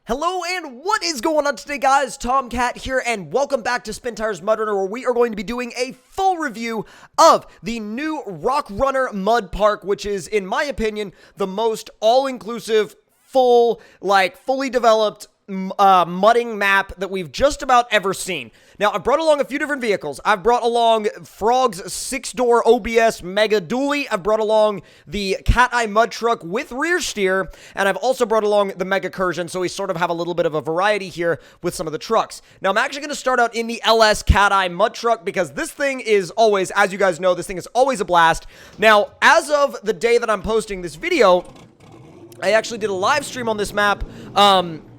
Hello and what is going on today, guys? Tomcat here and welcome back to SpinTires MudRunner, where we are going to be doing a full review of the new RockRunner Mud Park, which is, in my opinion, the most all-inclusive, fully developed mudding map that we've just about ever seen. Now, I've brought along a few different vehicles. I've brought along Frog's 6-door OBS Mega Dually. I've brought along the Cat Eye Mud Truck with rear steer, and I've also brought along the Mega Cursion, so we sort of have a little bit of a variety here with some of the trucks. Now, I'm actually going to start out in the LS Cat Eye Mud Truck because this thing is always, as you guys know, this thing is always a blast. Now, as of the day that I'm posting this video, I actually did a live stream on this map,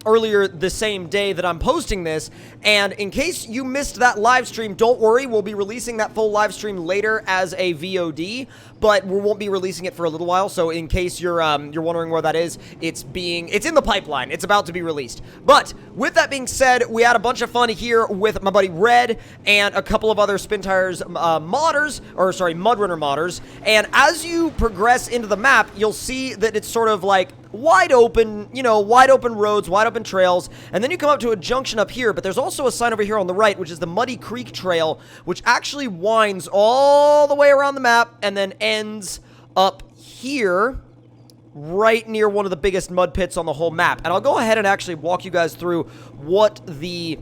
earlier the same day that I'm posting this, and in case you missed that live stream, don't worry, we'll be releasing that full live stream later as a VOD, but we won't be releasing it for a little while, so in case you're wondering where that is, it's in the pipeline, it's about to be released. But, with that being said, we had a bunch of fun here with my buddy Red, and a couple of other SpinTires MudRunner modders, and as you progress into the map, you'll see that it's sort of like wide open, wide open roads, wide open trails, and then you come up to a junction up here, but there's also a sign over here on the right, which is the Muddy Creek Trail, which actually winds all the way around the map, and then ends up here, right near one of the biggest mud pits on the whole map. And I'll go ahead and actually walk you guys through what the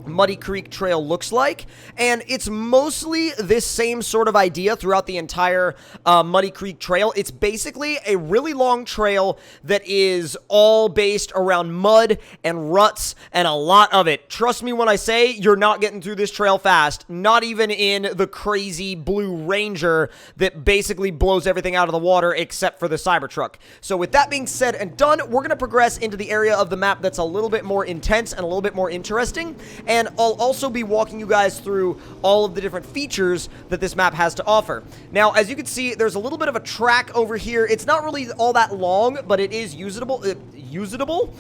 Muddy Creek Trail looks like, and it's mostly this same sort of idea throughout the entire Muddy Creek Trail. It's basically a really long trail that is all based around mud and ruts, and a lot of it. Trust me when I say you're not getting through this trail fast, not even in the crazy blue Ranger that basically blows everything out of the water except for the Cybertruck. So with that being said and done, we're going to progress into the area of the map that's a little bit more intense and a little bit more interesting, and I'll also be walking you guys through all of the different features that this map has to offer. Now, as you can see, there's a little bit of a track over here. It's not really all that long, but it is usable. Usable.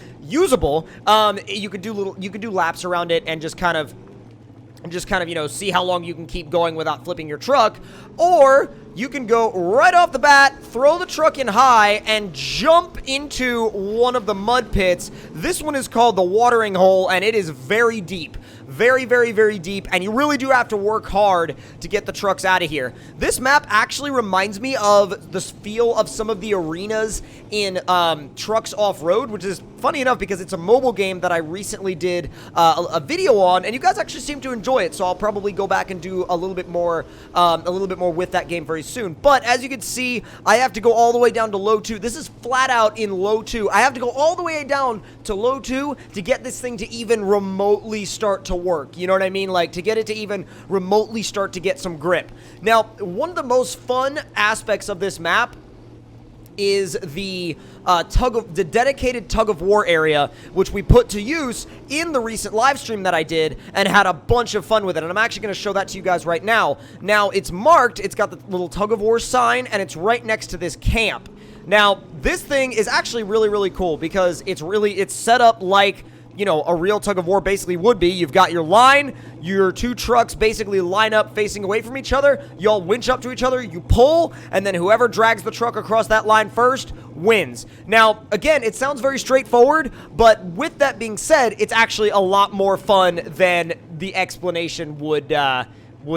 You could do laps around it and just kind of, see how long you can keep going without flipping your truck. Or you can go right off the bat, throw the truck in high, and jump into one of the mud pits. This one is called the Watering Hole, and it is very deep. Very, very, very deep, and you really do have to work hard to get the trucks out of here. This map actually reminds me of the feel of some of the arenas in Trucks Off-Road, which is funny enough because it's a mobile game that I recently did a video on, and you guys actually seem to enjoy it, so I'll probably go back and do a little bit more with that game very soon. But as you can see, I have to go all the way down to low 2. This is flat out in low 2. I have to go all the way down to low 2 to get this thing to even remotely start to work. You know what I mean? Like, to get it to even remotely start to get some grip. Now, one of the most fun aspects of this map is the dedicated tug of war area, which we put to use in the recent live stream that I did and had a bunch of fun with it. And I'm actually going to show that to you guys right now. Now, it's marked, it's got the little tug of war sign, and it's right next to this camp. Now, this thing is actually really, really cool because it's set up like, a real tug of war basically would be. You've got your line, your two trucks basically line up facing away from each other, you all winch up to each other, you pull, and then whoever drags the truck across that line first wins. Now, again, it sounds very straightforward, but with that being said, it's actually a lot more fun than the explanation would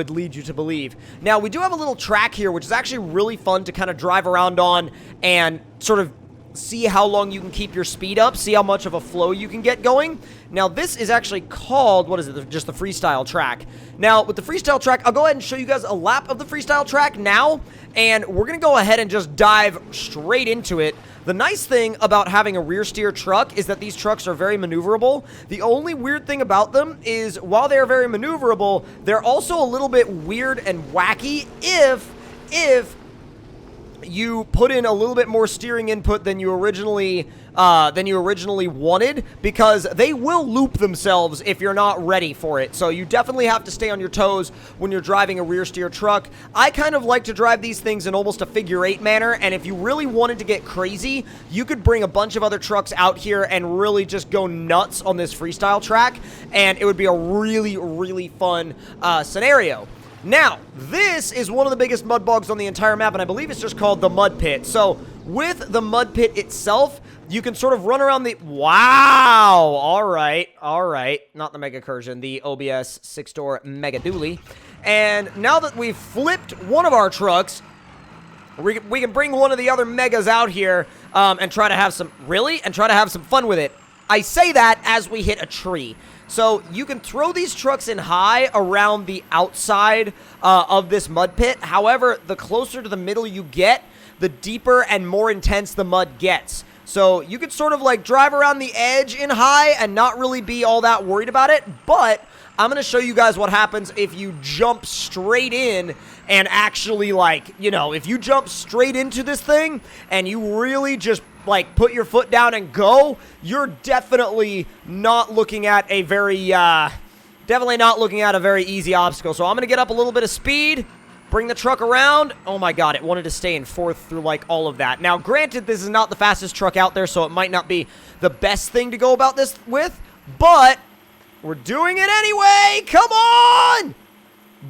lead you to believe. Now, we do have a little track here, which is actually really fun to kind of drive around on and sort of see how long you can keep your speed up, see how much of a flow you can get going. Now, this is actually called, just the Freestyle Track. Now, with the Freestyle Track, I'll go ahead and show you guys a lap of the Freestyle Track now, and we're going to go ahead and just dive straight into it. The nice thing about having a rear steer truck is that these trucks are very maneuverable. The only weird thing about them is, while they're very maneuverable, they're also a little bit weird and wacky if you put in a little bit more steering input than you originally wanted, because they will loop themselves if you're not ready for it. So you definitely have to stay on your toes when you're driving a rear steer truck. I kind of like to drive these things in almost a figure-8 manner, and if you really wanted to get crazy, you could bring a bunch of other trucks out here and really just go nuts on this Freestyle Track, and it would be a really, really fun scenario. Now, this is one of the biggest mud bogs on the entire map, and I believe it's just called the Mud Pit. So, with the Mud Pit itself, you can sort of run around the... Wow! All right. Not the Mega Cursion, the OBS 6-door Mega Dually. And now that we've flipped one of our trucks, we can bring one of the other Megas out here and try to have some... Really? And try to have some fun with it. I say that as we hit a tree. So you can throw these trucks in high around the outside of this mud pit. However, the closer to the middle you get, the deeper and more intense the mud gets. So you could sort of like drive around the edge in high and not really be all that worried about it. But I'm going to show you guys what happens if you jump straight in and actually, like, you know, if you jump straight into this thing and you really just like put your foot down and go, you're definitely not looking at a very easy obstacle. So I'm going to get up a little bit of speed, bring the truck around. Oh my god, it wanted to stay in fourth through like all of that. Now, granted, this is not the fastest truck out there, so it might not be the best thing to go about this with, but we're doing it anyway. Come on!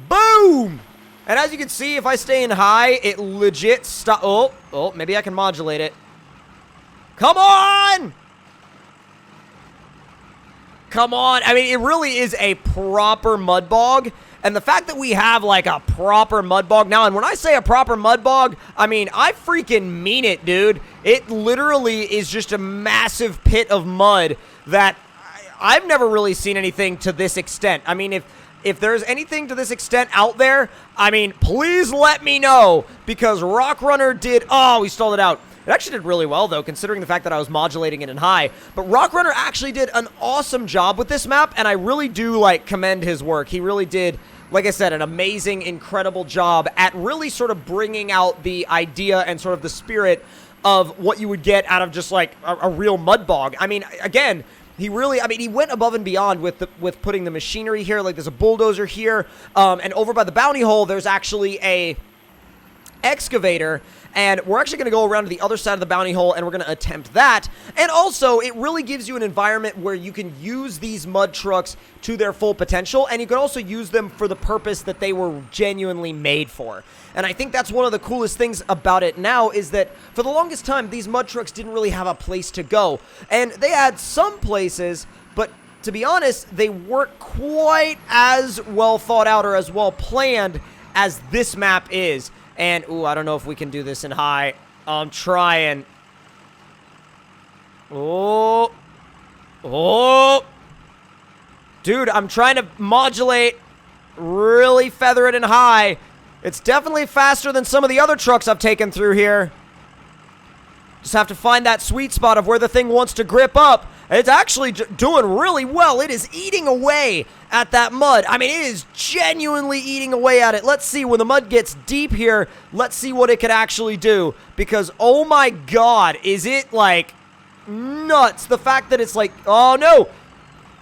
Boom! And as you can see, if I stay in high, it legit stop. Oh, maybe I can modulate it. Come on! Come on. I mean, it really is a proper mud bog. And the fact that we have, like, a proper mud bog now, and when I say a proper mud bog, I mean, I freaking mean it, dude. It literally is just a massive pit of mud that I've never really seen anything to this extent. I mean, if there's anything to this extent out there, I mean, please let me know, because RockRunner did... Oh, we stalled it out. It actually did really well, though, considering the fact that I was modulating it in high. But RockRunner actually did an awesome job with this map, and I really do, like, commend his work. He really did, like I said, an amazing, incredible job at really sort of bringing out the idea and sort of the spirit of what you would get out of just, like, a real mud bog. I mean, again... He went above and beyond with putting the machinery here. Like, there's a bulldozer here, and over by the bounty hole, there's actually a excavator, and we're actually going to go around to the other side of the bounty hole, and we're going to attempt that. And also, it really gives you an environment where you can use these mud trucks to their full potential, and you can also use them for the purpose that they were genuinely made for. And I think that's one of the coolest things about it now, is that for the longest time, these mud trucks didn't really have a place to go. And they had some places, but to be honest, they weren't quite as well thought out or as well planned as this map is. And, ooh, I don't know if we can do this in high. I'm trying. Oh. Dude, I'm trying to modulate, really feather it in high. It's definitely faster than some of the other trucks I've taken through here. Just have to find that sweet spot of where the thing wants to grip up. It's actually doing really well. It is eating away at that mud. I mean, it is genuinely eating away at it. Let's see, when the mud gets deep here, let's see what it can actually do. Because, oh my god, is it, like, nuts. The fact that it's like, oh no.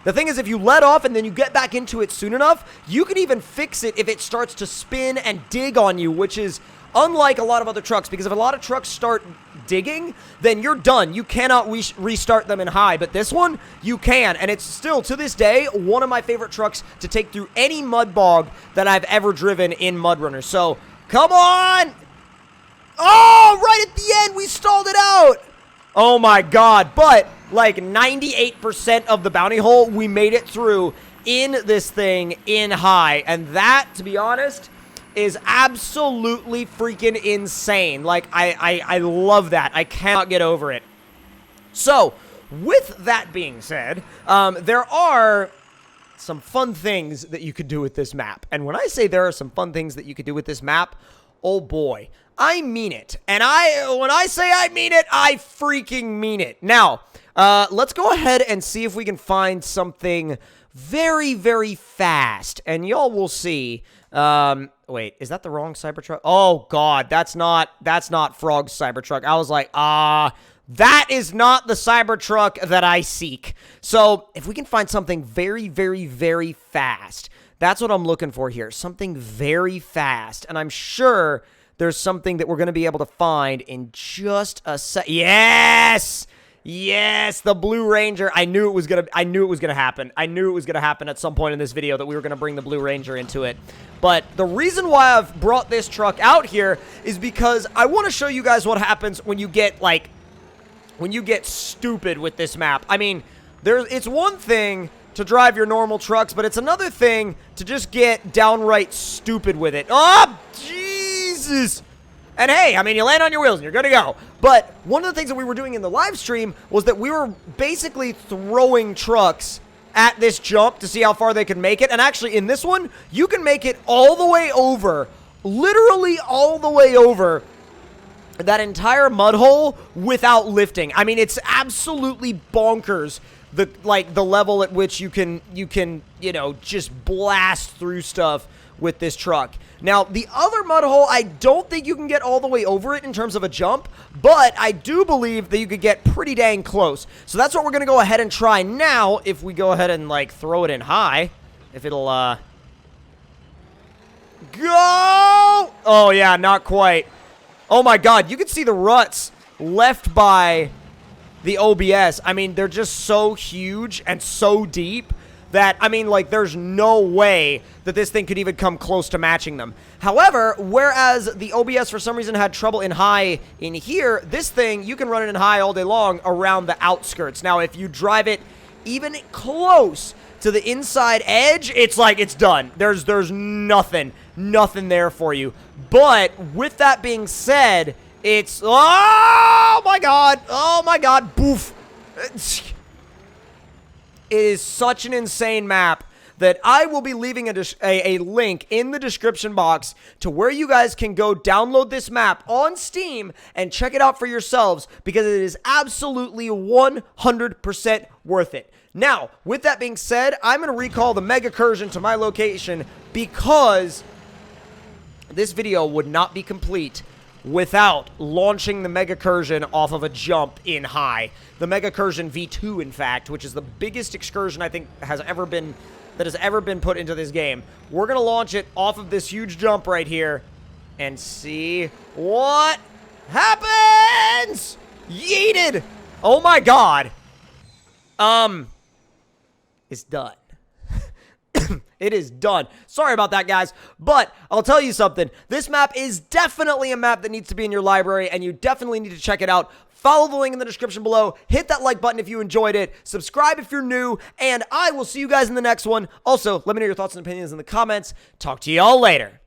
The thing is, if you let off and then you get back into it soon enough, you can even fix it if it starts to spin and dig on you, which is unlike a lot of other trucks, because if a lot of trucks start digging, then you're done. You cannot restart them in high, but this one, you can, and it's still, to this day, one of my favorite trucks to take through any mud bog that I've ever driven in MudRunner. So, come on! Oh, right at the end, we stalled it out! Oh my god, but like 98% of the bounty hole, we made it through in this thing in high, and that, to be honest, is absolutely freaking insane. Like, I love that. I cannot get over it. So, with that being said, there are some fun things that you could do with this map. And when I say there are some fun things that you could do with this map, oh boy, I mean it. And when I say I mean it, I freaking mean it. Now, let's go ahead and see if we can find something very, very fast. And y'all will see. Wait, is that the wrong Cybertruck? Oh god, that's not Frog's Cybertruck. I was like, that is not the Cybertruck that I seek. So, if we can find something very, very, very fast, that's what I'm looking for here. Something very fast. And I'm sure there's something that we're going to be able to find in just a sec. Yes! Yes, the Blue Ranger. I knew it was gonna happen. I knew it was gonna happen at some point in this video that we were gonna bring the Blue Ranger into it. But the reason why I've brought this truck out here is because I want to show you guys what happens when you get, like, when you get stupid with this map. I mean, it's one thing to drive your normal trucks, but it's another thing to just get downright stupid with it. Oh, Jesus! And hey, I mean, you land on your wheels and you're good to go. But one of the things that we were doing in the live stream was that we were basically throwing trucks at this jump to see how far they could make it. And actually, in this one, you can make it all the way over, literally all the way over that entire mud hole without lifting. I mean, it's absolutely bonkers, the level at which you can, you know, just blast through stuff with this truck. Now, the other mud hole, I don't think you can get all the way over it in terms of a jump, but I do believe that you could get pretty dang close. So that's what we're going to go ahead and try now. If we go ahead and, like, throw it in high, if it'll, go! Oh, yeah, not quite. Oh, my God, you can see the ruts left by the OBS. I mean, they're just so huge and so deep that, I mean, like, there's no way that this thing could even come close to matching them. However, whereas the OBS for some reason had trouble in high in here, this thing, you can run it in high all day long around the outskirts. Now, if you drive it even close to the inside edge, it's like, it's done. There's nothing there for you. But with that being said, it's, oh my God, boof. It is such an insane map that I will be leaving a link in the description box to where you guys can go download this map on Steam and check it out for yourselves, because it is absolutely 100% worth it. Now, with that being said, I'm going to recall the Mega Cursion to my location, because this video would not be complete without launching the Mega Cursion off of a jump in high. The Mega Cursion V2, in fact, which is the biggest excursion I think that has ever been put into this game. We're going to launch it off of this huge jump right here and see what happens. Yeeted. Oh my God. It's done. It is done. Sorry about that, guys, but I'll tell you something. This map is definitely a map that needs to be in your library, and you definitely need to check it out. Follow the link in the description below. Hit that like button if you enjoyed it. Subscribe if you're new, and I will see you guys in the next one. Also, let me know your thoughts and opinions in the comments. Talk to y'all later.